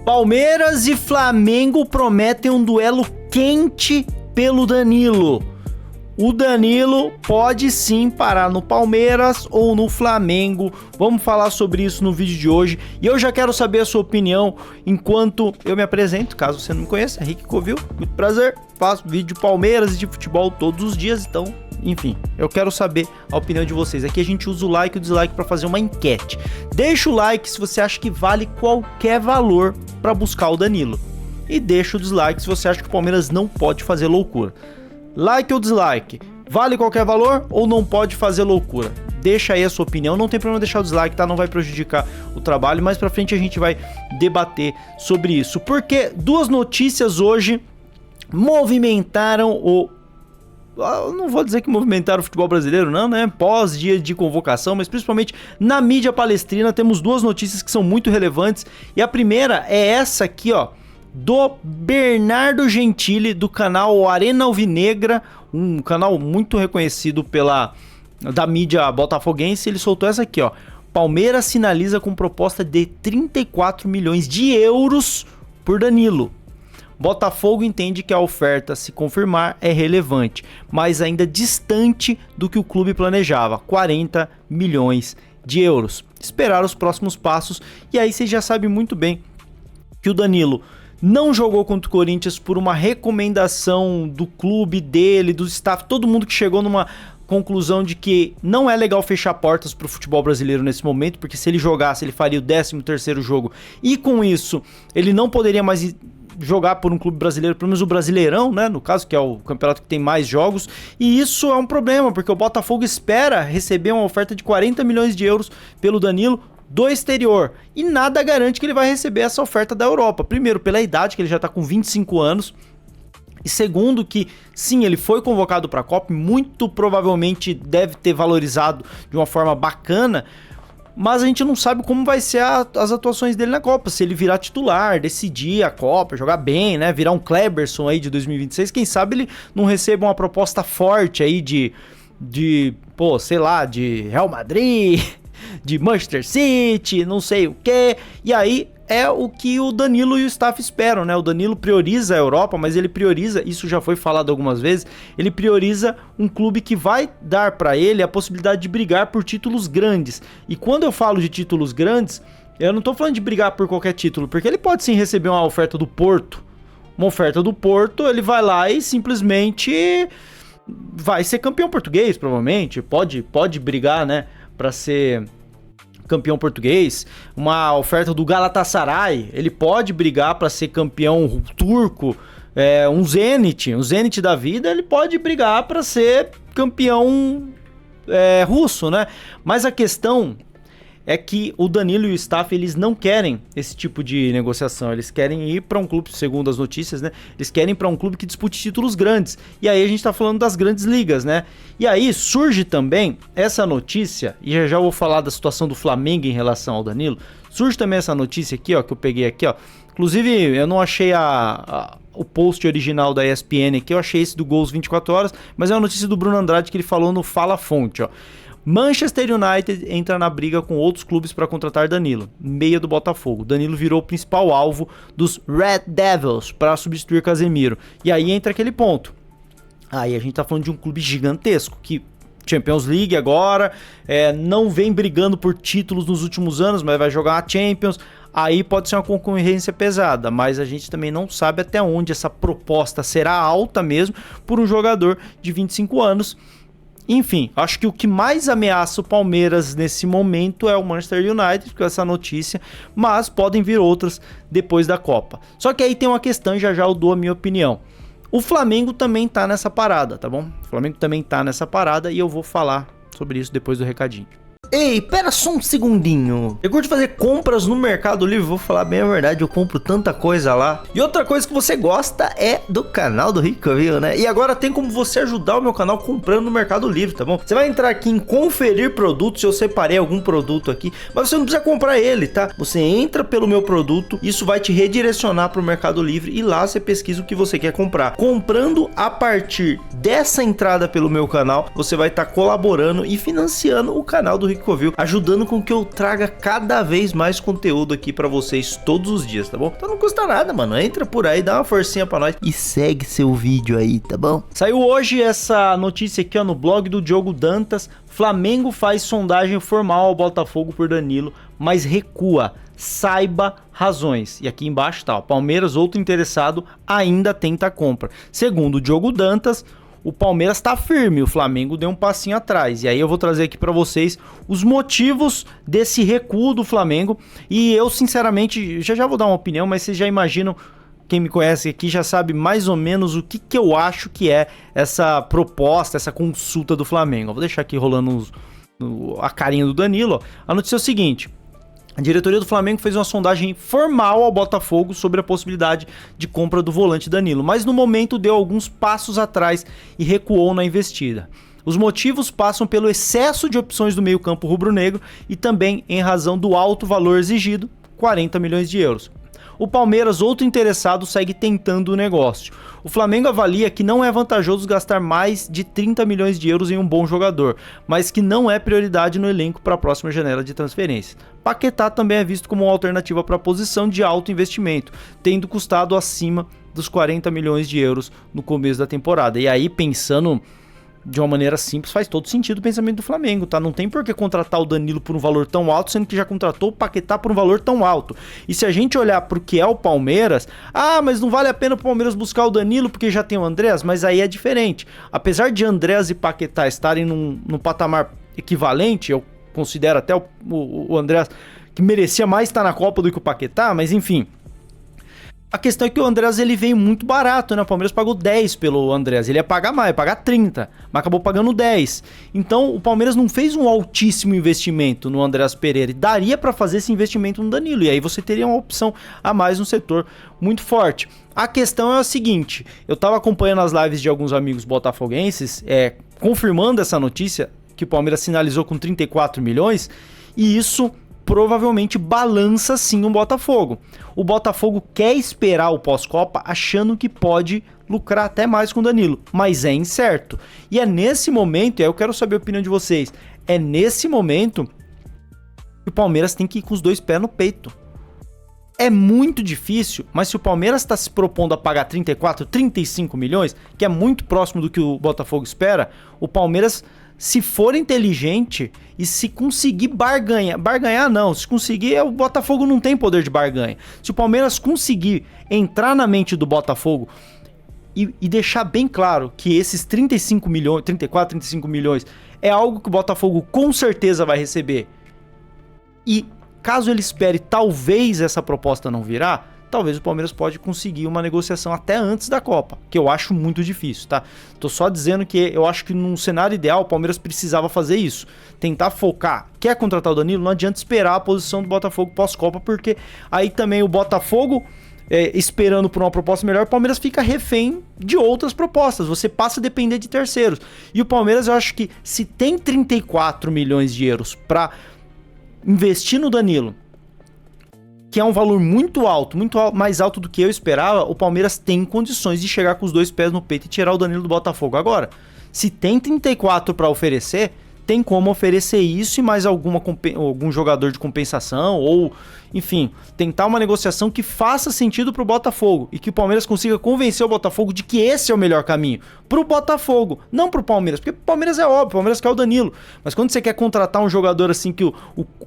Palmeiras e Flamengo prometem um duelo quente pelo Danilo. O Danilo pode sim parar no Palmeiras ou no Flamengo. Vamos falar sobre isso no vídeo de hoje. E eu já quero saber a sua opinião enquanto eu me apresento. Caso você não me conheça, Rick Covil, muito prazer. Faço vídeo de Palmeiras e de futebol todos os dias, então... Enfim, eu quero saber a opinião de vocês. Aqui a gente usa o like e o dislike para fazer uma enquete. Deixa o like se você acha que vale qualquer valor para buscar o Danilo. E deixa o dislike se você acha que o Palmeiras não pode fazer loucura. Like ou dislike? Vale qualquer valor ou não pode fazer loucura? Deixa aí a sua opinião. Não tem problema deixar o dislike, tá? Não vai prejudicar o trabalho. Mais pra frente a gente vai debater sobre isso. Porque duas notícias hoje movimentaram o... Eu não vou dizer que movimentaram o futebol brasileiro, não, né? Pós dia de convocação, mas principalmente na mídia palestrina temos duas notícias que são muito relevantes. E a primeira é essa aqui, ó, do Bernardo Gentili, do canal Arena Alvinegra, um canal muito reconhecido da mídia botafoguense. Ele soltou essa aqui, ó. Palmeiras sinaliza com proposta de 34 milhões de euros por Danilo. Botafogo entende que a oferta, se confirmar, é relevante, mas ainda distante do que o clube planejava, 40 milhões de euros. Esperar os próximos passos, e aí você já sabe muito bem que o Danilo não jogou contra o Corinthians por uma recomendação do clube dele, do staff, todo mundo que chegou numa conclusão de que não é legal fechar portas para o futebol brasileiro nesse momento, porque se ele jogasse, ele faria o 13º jogo, e com isso, ele não poderia mais jogar por um clube brasileiro, pelo menos o Brasileirão, né, no caso, que é o campeonato que tem mais jogos, e isso é um problema, porque o Botafogo espera receber uma oferta de 40 milhões de euros pelo Danilo do exterior, e nada garante que ele vai receber essa oferta da Europa. Primeiro, pela idade, que ele já tá com 25 anos, e segundo que, sim, ele foi convocado para a Copa, muito provavelmente deve ter valorizado de uma forma bacana, mas a gente não sabe como vai ser as atuações dele na Copa, se ele virar titular, decidir a Copa, jogar bem, né, virar um Kleberson aí de 2026, quem sabe ele não receba uma proposta forte aí pô, sei lá, de Real Madrid, de Manchester City, não sei o que, e aí é o que o Danilo e o staff esperam, né? O Danilo prioriza a Europa, mas ele prioriza, isso já foi falado algumas vezes, ele prioriza um clube que vai dar para ele a possibilidade de brigar por títulos grandes. E quando eu falo de títulos grandes, eu não tô falando de brigar por qualquer título, porque ele pode sim receber uma oferta do Porto. Uma oferta do Porto, ele vai lá e simplesmente vai ser campeão português, provavelmente. Pode brigar, né, para ser campeão português. Uma oferta do Galatasaray, ele pode brigar para ser campeão turco. Um Zenit da vida, ele pode brigar para ser campeão russo, né? Mas a questão é que o Danilo e o staff, eles não querem esse tipo de negociação, eles querem ir para um clube, segundo as notícias, né? Eles querem ir para um clube que dispute títulos grandes, e aí a gente tá falando das grandes ligas, né? E aí surge também essa notícia, e já vou falar da situação do Flamengo em relação ao Danilo, surge também essa notícia aqui, ó, que eu peguei aqui, ó, inclusive eu não achei o post original da ESPN aqui, eu achei esse do Gols 24 Horas, mas é uma notícia do Bruno Andrade que ele falou no Fala Fonte, ó. Manchester United entra na briga com outros clubes para contratar Danilo, meia do Botafogo. Danilo virou o principal alvo dos Red Devils para substituir Casemiro. E aí entra aquele ponto. Aí a gente tá falando de um clube gigantesco, que Champions League agora, não vem brigando por títulos nos últimos anos, mas vai jogar a Champions. Aí pode ser uma concorrência pesada, mas a gente também não sabe até onde essa proposta será alta mesmo por um jogador de 25 anos. Enfim, acho que o que mais ameaça o Palmeiras nesse momento é o Manchester United, com essa notícia, mas podem vir outras depois da Copa. Só que aí tem uma questão, e já eu dou a minha opinião. O Flamengo também tá nessa parada, tá bom? O Flamengo também tá nessa parada e eu vou falar sobre isso depois do recadinho. Ei, pera só um segundinho. Eu curto fazer compras no Mercado Livre, vou falar bem a verdade, eu compro tanta coisa lá. E outra coisa que você gosta é do canal do Rick Covil, né? E agora tem como você ajudar o meu canal comprando no Mercado Livre, tá bom? Você vai entrar aqui em conferir produtos, eu separei algum produto aqui, mas você não precisa comprar ele, tá? Você entra pelo meu produto, isso vai te redirecionar pro Mercado Livre e lá você pesquisa o que você quer comprar. Comprando a partir dessa entrada pelo meu canal, você vai estar colaborando e financiando o canal do Rick Rodrigo Covil, ajudando com que eu traga cada vez mais conteúdo aqui pra vocês todos os dias, tá bom? Então não custa nada, mano. Entra por aí, dá uma forcinha pra nós e segue seu vídeo aí, tá bom? Saiu hoje essa notícia aqui, ó, no blog do Diogo Dantas. Flamengo faz sondagem formal ao Botafogo por Danilo, mas recua. Saiba razões. E aqui embaixo tá, ó, Palmeiras, outro interessado, ainda tenta a compra. Segundo o Diogo Dantas, o Palmeiras tá firme, o Flamengo deu um passinho atrás. E aí eu vou trazer aqui pra vocês os motivos desse recuo do Flamengo. E eu, sinceramente, já vou dar uma opinião, mas vocês já imaginam, quem me conhece aqui já sabe mais ou menos o que eu acho que é essa proposta, essa consulta do Flamengo. Eu vou deixar aqui rolando a carinha do Danilo, ó. A notícia é o seguinte: a diretoria do Flamengo fez uma sondagem formal ao Botafogo sobre a possibilidade de compra do volante Danilo, mas no momento deu alguns passos atrás e recuou na investida. Os motivos passam pelo excesso de opções do meio-campo rubro-negro e também em razão do alto valor exigido, 40 milhões de euros. O Palmeiras, outro interessado, segue tentando o negócio. O Flamengo avalia que não é vantajoso gastar mais de 30 milhões de euros em um bom jogador, mas que não é prioridade no elenco para a próxima janela de transferências. Paquetá também é visto como uma alternativa para a posição de alto investimento, tendo custado acima dos 40 milhões de euros no começo da temporada. E aí, pensando de uma maneira simples, faz todo sentido o pensamento do Flamengo, tá? Não tem por que contratar o Danilo por um valor tão alto, sendo que já contratou o Paquetá por um valor tão alto. E se a gente olhar pro que é o Palmeiras, mas não vale a pena o Palmeiras buscar o Danilo porque já tem o Andrés, mas aí é diferente. Apesar de Andrés e Paquetá estarem num patamar equivalente, eu considero até o Andrés que merecia mais estar na Copa do que o Paquetá, mas enfim. A questão é que o Andrés, ele veio muito barato, né? O Palmeiras pagou 10 pelo Andrés. Ele ia pagar mais, ia pagar 30, mas acabou pagando 10. Então, o Palmeiras não fez um altíssimo investimento no Andrés Pereira. E daria pra fazer esse investimento no Danilo. E aí você teria uma opção a mais no setor muito forte. A questão é a seguinte: eu tava acompanhando as lives de alguns amigos botafoguenses, confirmando essa notícia, que o Palmeiras sinalizou com 34 milhões. E isso provavelmente balança sim o Botafogo. O Botafogo quer esperar o pós-Copa achando que pode lucrar até mais com o Danilo, mas é incerto. E é nesse momento, e aí eu quero saber a opinião de vocês, é nesse momento que o Palmeiras tem que ir com os dois pés no peito. É muito difícil, mas se o Palmeiras está se propondo a pagar 34, 35 milhões, que é muito próximo do que o Botafogo espera, o Palmeiras, se for inteligente e se conseguir barganhar não, se conseguir, o Botafogo não tem poder de barganha. Se o Palmeiras conseguir entrar na mente do Botafogo e deixar bem claro que esses 35 milhões, 34, 35 milhões é algo que o Botafogo com certeza vai receber, e caso ele espere talvez essa proposta não virar, talvez o Palmeiras pode conseguir uma negociação até antes da Copa, que eu acho muito difícil, tá? Tô só dizendo que eu acho que num cenário ideal o Palmeiras precisava fazer isso, tentar focar. Quer contratar o Danilo? Não adianta esperar a posição do Botafogo pós-Copa, porque aí também o Botafogo esperando por uma proposta melhor, o Palmeiras fica refém de outras propostas, você passa a depender de terceiros. E o Palmeiras, eu acho que se tem 34 milhões de euros para investir no Danilo, que é um valor muito alto, mais alto do que eu esperava, o Palmeiras tem condições de chegar com os dois pés no peito e tirar o Danilo do Botafogo. Agora, se tem 34 para oferecer, tem como oferecer isso e mais algum jogador de compensação, ou, enfim, tentar uma negociação que faça sentido pro Botafogo e que o Palmeiras consiga convencer o Botafogo de que esse é o melhor caminho pro Botafogo, não pro Palmeiras, porque o Palmeiras é óbvio, o Palmeiras quer o Danilo, mas quando você quer contratar um jogador assim que o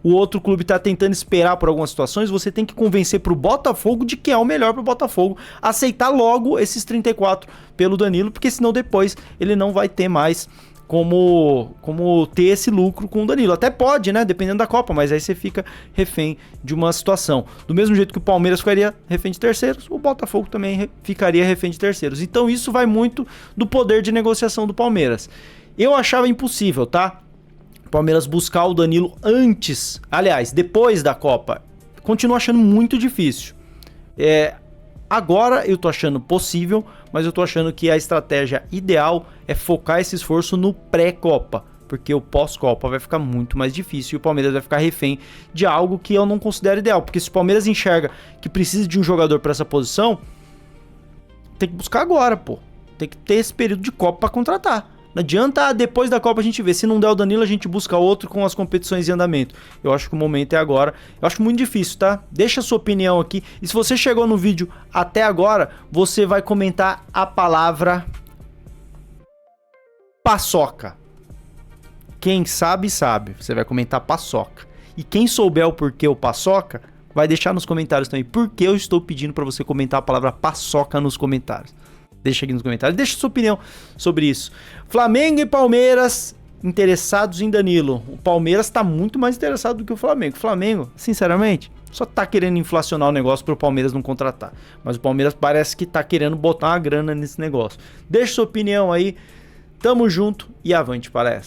outro clube tá tentando esperar por algumas situações, você tem que convencer pro Botafogo de que é o melhor pro Botafogo aceitar logo esses 34 pelo Danilo, porque senão depois ele não vai ter mais como ter esse lucro com o Danilo. Até pode, né? Dependendo da Copa, mas aí você fica refém de uma situação. Do mesmo jeito que o Palmeiras ficaria refém de terceiros, o Botafogo também ficaria refém de terceiros. Então isso vai muito do poder de negociação do Palmeiras. Eu achava impossível, tá? O Palmeiras buscar o Danilo antes, aliás, depois da Copa. Continuo achando muito difícil. Agora eu tô achando possível, mas eu tô achando que a estratégia ideal é focar esse esforço no pré-Copa, porque o pós-Copa vai ficar muito mais difícil e o Palmeiras vai ficar refém de algo que eu não considero ideal, porque se o Palmeiras enxerga que precisa de um jogador para essa posição, tem que buscar agora, pô. Tem que ter esse período de Copa para contratar. Não adianta depois da Copa a gente ver. Se não der o Danilo, a gente busca outro com as competições em andamento. Eu acho que o momento é agora. Eu acho muito difícil, tá? Deixa a sua opinião aqui. E se você chegou no vídeo até agora, você vai comentar a palavra paçoca. Quem sabe, sabe. Você vai comentar paçoca. E quem souber o porquê o paçoca, vai deixar nos comentários também. Por que eu estou pedindo para você comentar a palavra paçoca nos comentários. Deixa aqui nos comentários. Deixa sua opinião sobre isso. Flamengo e Palmeiras interessados em Danilo. O Palmeiras tá muito mais interessado do que o Flamengo. O Flamengo, sinceramente, só tá querendo inflacionar o negócio pro Palmeiras não contratar. Mas o Palmeiras parece que tá querendo botar uma grana nesse negócio. Deixa sua opinião aí. Tamo junto e avante palestra.